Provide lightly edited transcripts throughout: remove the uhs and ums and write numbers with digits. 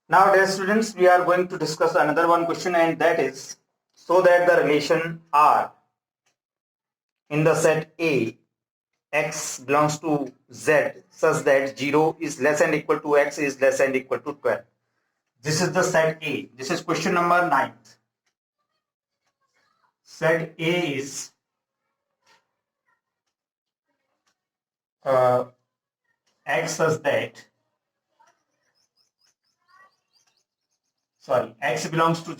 Now, dear students, we are going to discuss another one question, and that is, so that the relation R in the set A, x belongs to z such that 0 is less than equal to x is less than equal to 12. This is the set A. This is question number 9. Set A is x such that, x belongs to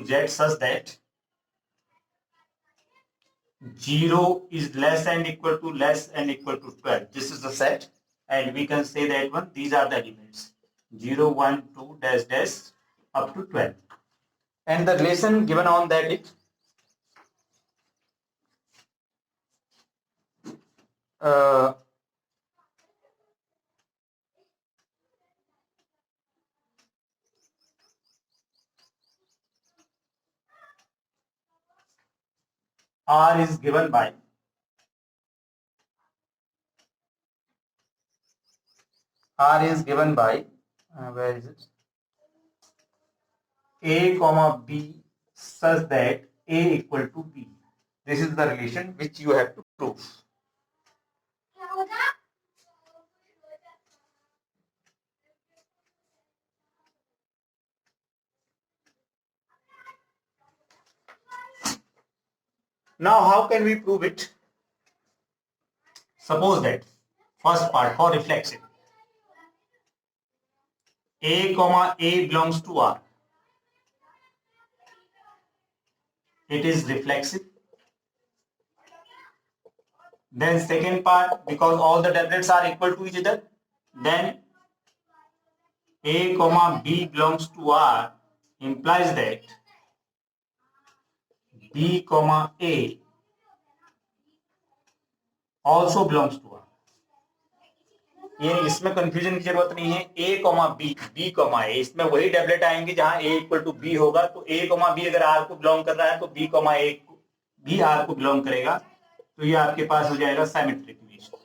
z, such that 0 is less than equal to 12. This is the set, and we can say that one, these are the elements 0, 1, 2, dash dash up to 12. And the relation given on that is R is given by where is it? A comma B such that A equal to B. This is the relation which you have to prove. Now, how can we prove it? Suppose that first part for reflexive, A comma A belongs to R. It is reflexive. Then second part, because all the doublets are equal to each other, then A comma B belongs to R implies that B comma A also belongs to R. ये इसमें confusion की जरूरत नहीं है. A comma B comma A, इसमें वही doublet आएंगे जहां A इक्वल टू B होगा. तो A कॉमा B अगर R को बिलोंग कर रहा है तो B कॉमा A भी R को बिलोंग करेगा. तो ये आपके पास हो जाएगा symmetric relation.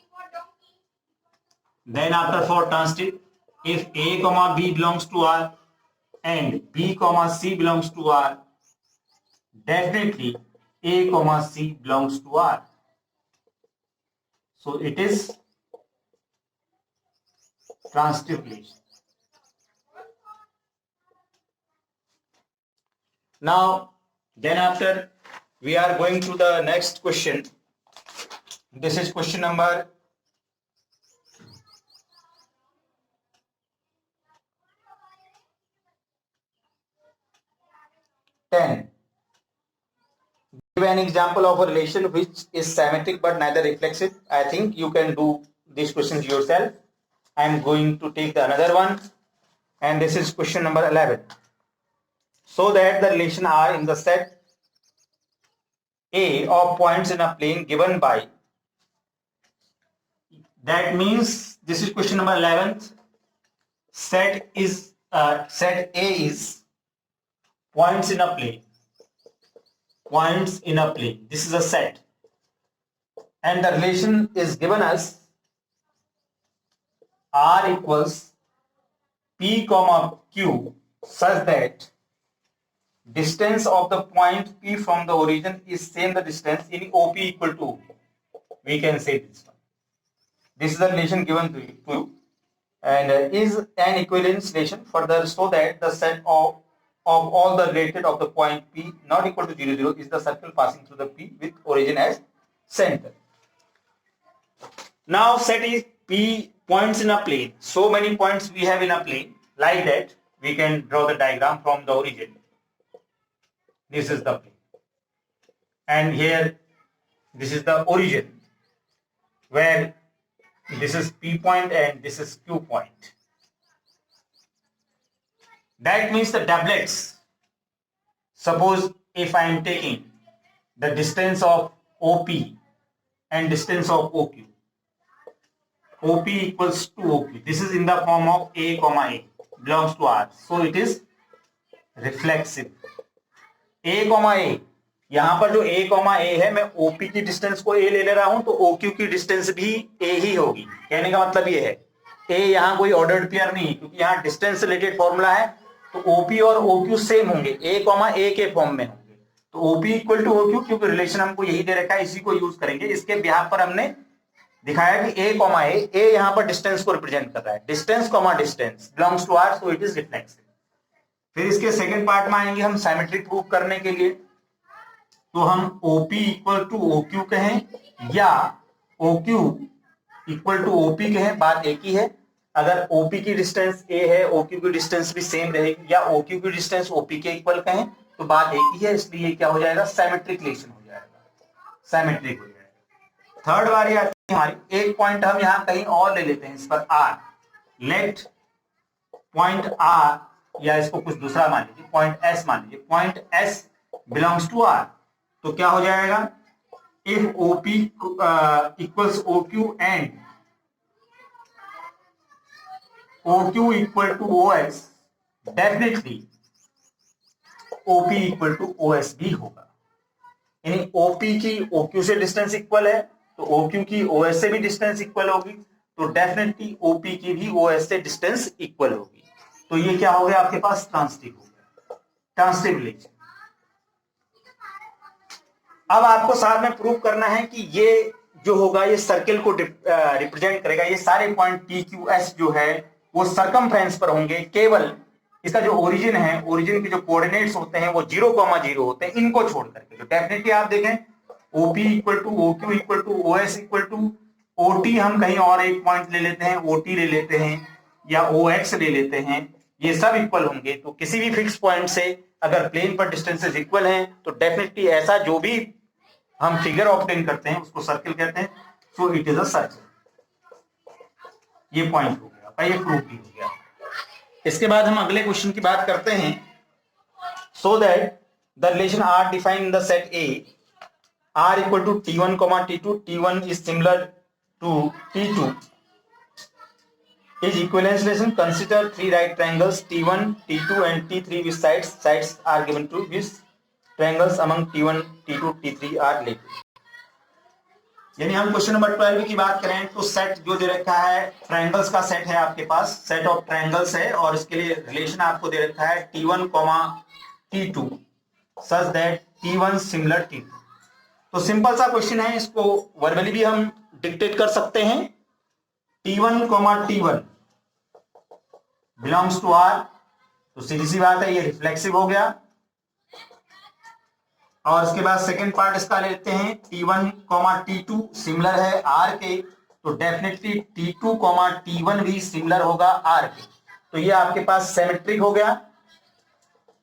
Then after for transitive, if A comma B belongs to R and B comma C belongs to R, definitely A comma C belongs to R. So it is transitive relation. Now, then after we are going to the next question. This is question number 10. Give an example of a relation which is symmetric but neither reflexive. I think you can do these questions yourself. I am going to take the another one, and this is question number 11. So that the relation R in the set A of points in a plane given by, that means this is question number 11. Set A is points in a plane. This is a set, and the relation is given as R equals P comma Q such that distance of the point P from the origin is same the distance in OP equal to, we can say this one. This is the relation given to you, and is an equivalence relation further, so that the set of all the related of the point P not equal to 0, 0 is the circle passing through the P with origin as center. Now set is P points in a plane. So many points we have in a plane. Like that, we can draw the diagram from the origin. This is the plane. And here, this is the origin, where this is P point and this is Q point. That means the doublets. Suppose if I am taking the distance of OP and distance of OQ, OP equals to OQ. This is in the form of A comma A belongs to R. So it is reflexive. A comma A, यहाँ पर जो A comma A है, मैं OP की distance को A ले रहा हूं, तो OQ की डिस्टेंस भी A ही होगी. कहने का मतलब ये है ए यहाँ कोई ऑर्डर्ड पेयर नहीं है, क्योंकि यहाँ डिस्टेंस रिलेटेड फॉर्मूला है, तो ओपी और ओक्यू सेम होंगे, ए कॉमा ए के फॉर्म में होंगे। तो ओपी इक्वल टू ओक्यू, क्योंकि रिलेशन हमको यही दे रखा है, इसी को यूज करेंगे। इसके बिहाफ पर हमने दिखाया कि ए कॉमा ए यहाँ पर डिस्टेंस को रिप्रेजेंट कर रहा है, distance comma distance belongs to R, so it is reflexive. फिर इसके सेकंड पार्ट में आएंगे हम सिमेट्री प्रूव करने के लिए। तो हम ओपी इक्वल टू ओक्यू कहें या ओक्यू इक्वल टू ओपी कहें, बात एक ही है। अगर ओपी की डिस्टेंस ए है, ओक्यू की डिस्टेंस भी सेम रहेगी, या ओक्यू की डिस्टेंस ओपी के इक्वल कहें, तो बात एक ही है। इसलिए क्या हो जाएगा, सिमेट्रिक रिलेशन हो जाएगा, सिमेट्रिक हो जाएगा। थर्ड बारी आती है हमारी, एक पॉइंट हम यहां कहीं और ले लेते हैं, इस पर आर, लेट पॉइंट आर, या इसको कुछ दूसरा मान लीजिए, पॉइंट एस मान लीजिए, point S belongs to R. तो क्या हो जाएगा, if OP equals OQ and OQ equal to OS, definitely OP equal to OS भी होगा। यानी ओपी की ओक्यू से डिस्टेंस इक्वल है, तो ओक्यू की ओएस से भी डिस्टेंस इक्वल होगी, तो डेफिनेटली ओपी की भी ओएस से डिस्टेंस इक्वल होगी। तो ये क्या हो गया आपके पास, ट्रांसिटिव हो गया, ट्रांसिटिव रिलेशन। अब आपको साथ में प्रूव करना है कि ये जो होगा ये सर्किल को रिप्रेजेंट करेगा, ये सारे पॉइंट पी क्यू एस जो है वो सर्कमफ्रेंस पर होंगे, केवल इसका जो ओरिजिन है, ओरिजिन के जो कोऑर्डिनेट्स होते हैं वो 0,0 होते हैं, इनको छोड़ करके। तो डेफिनेटली आप देखें OP equal to OQ equal to OS equal to OT, हम कहीं और एक पॉइंट ले लेते हैं, ओटी ले लेते हैं या ओएक्स ले लेते हैं, ये सब इक्वल होंगे। तो किसी भी फिक्स पॉइंट से अगर प्लेन पर डिस्टेंसेस इक्वल हैं तो डेफिनेटली ऐसा जो भी हम फिगर ऑब्टेन करते हैं उसको सर्किल कहते हैं, सो इट इज अ सर्किल। ये पॉइंट हो गया, ये प्रूफ भी हो गया। इसके बाद हम अगले क्वेश्चन की बात करते हैं। So that the relation R defined in the set A, R equal to T1, T2, T1 is similar to T2 is equivalence relation. Consider three right triangles T1, T2 and T3 with sides. Sides are given to which triangles among T1, T2, T3 are related. यानी हम question number 12 की बात करें तो set जो दे रखा है, triangles का सेट है आपके पास, सेट ऑफ ट्रायंगल्स है, और इसके लिए रिलेशन आपको दे रखा है T1, T2 such that T1 similar T2। तो सिंपल सा क्वेश्चन है, इसको वर्बली भी हम डिक्टेट कर सकते हैं। T1, T1 belongs to R, तो सीधी सी बात है ये रिफ्लेक्सिव हो गया। और इसके बाद सेकंड पार्ट इसका लेते हैं, T1, T2 सिमिलर है R के, तो डेफिनेटली T2, T1 भी सिमिलर होगा R के। तो ये आपके पास सिमेट्रिक हो गया।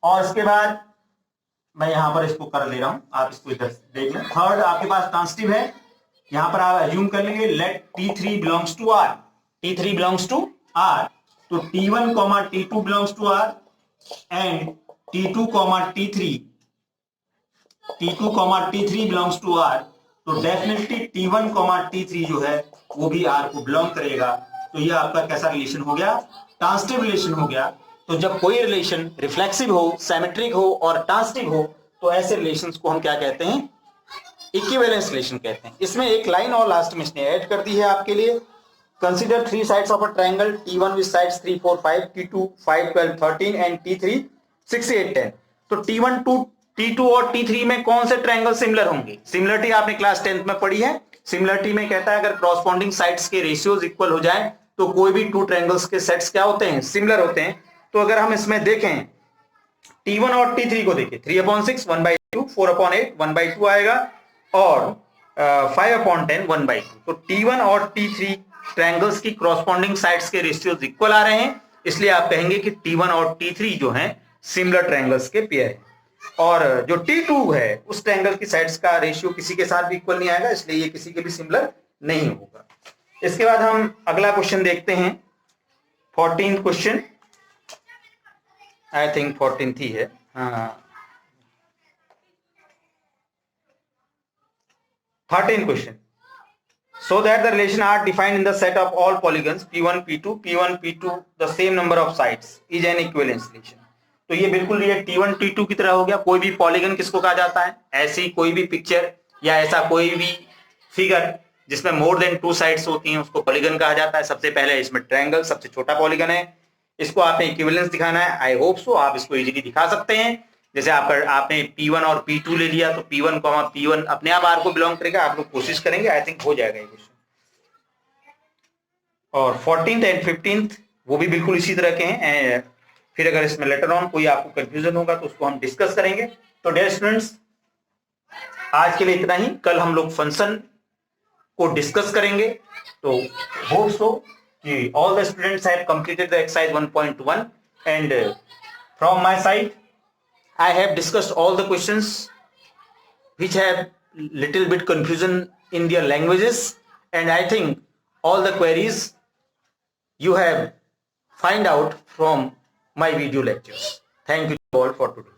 और इसके बाद मैं यहां पर इसको कर ले रहा हूं, आप इसको इधर देख लें। थर्ड आपके पास ट्रांसिटिव है, यहां पर आप अज्यूम कर लेंगे let T3 belongs to R, T3 belongs to R, तो T1, T2 belongs to R and T2, T3 belongs to R, तो डेफिनेटली T1, T3 जो है वो भी R को बिलोंग करेगा। तो ये आपका कैसा रिलेशन हो गया, ट्रांसिटिव रिलेशन हो गया। तो जब कोई रिलेशन रिफ्लेक्सिव हो, सिमेट्रिक हो और ट्रांसिटिव हो, तो ऐसे रिलेशंस को हम क्या कहते हैं, इक्विवेलेंस रिलेशन कहते हैं। इसमें एक लाइन और लास्ट में इसने ऐड कर दी है आपके लिए। Consider three sides of a triangle T1 with sides 3, 4, 5, T2 5, 12, 13 and T3 6, 8, 10। तो T1, T2 और T3 में कौन से ट्रायंगल सिमिलर होंगे? सिमिलरिटी आपने क्लास 10th में पढ़ी है। सिमिलरिटी में कहता है अगर क्रॉसपोंडिंग साइड्स के रेशियोज इक्वल हो जाए तो कोई भी टू ट्रायंगल्स के सेट्स क्या होते हैं, सिमिलर होते हैं। तो अगर हम इसमें देखें T1 और T3 को देखें, 3/6 1/2, 4/8 1/2 आएगा और 5/10 1/2। तो T1 और T3 ट्रायंगल्स की क्रॉसपोंडिंग साइड्स के रेशियोज इक्वल आ रहे हैं, इसलिए आप कहेंगे कि T1 और T3 जो हैं सिमिलर ट्रायंगल्स के पेयर हैं। और जो T2 है उस ट्रायंगल की साइड्स का रेशियो किसी के साथ भी इक्वल नहीं आएगा, इसलिए ये किसी के भी सिमिलर नहीं होगा। इसके बाद हम अगला क्वेश्चन देखते हैं, 14th question, I think 14th ही है, हाँ 13th question. So that the relation are defined in the set of all polygons P1, P2, the same number of sides is an equivalence relation। तो ये बिल्कुल ये T1, T2 की तरह हो गया। कोई भी पॉलीगन किसको कहा जाता है, ऐसी कोई भी पिक्चर या ऐसा कोई भी फिगर जिसमें मोर देन 2 साइड्स होती हैं उसको पॉलीगन कहा जाता है। सबसे पहले इसमें ट्रायंगल सबसे छोटा पॉलीगन है, इसको आपने इक्विवेलेंस दिखाना है। आई होप सो आप इसको इजीली दिखा सकते हैं। जैसे आपने P1 और P2 ले लिया तो P1, P1 अपने आप R को बिलोंग करेगा। आप लोग कोशिश करेंगे, आई थिंक हो जाएगा ये क्वेश्चन। और 14th एंड 15th वो भी बिल्कुल इसी तरह के हैं। फिर अगर इसमें लेटर ऑन कोई आपको कंफ्यूजन होगा तो उसको हम डिस्कस करेंगे। तो डियर स्टूडेंट्स, आज के लिए इतना ही। कल हम लोग फंक्शन को डिस्कस करेंगे। तो होप सो कि all the students have completed the exercise 1.1 and from my side I have discussed all the questions which have little bit confusion in their languages, and I think all the queries you have find out from my video lectures. Thank you all for today.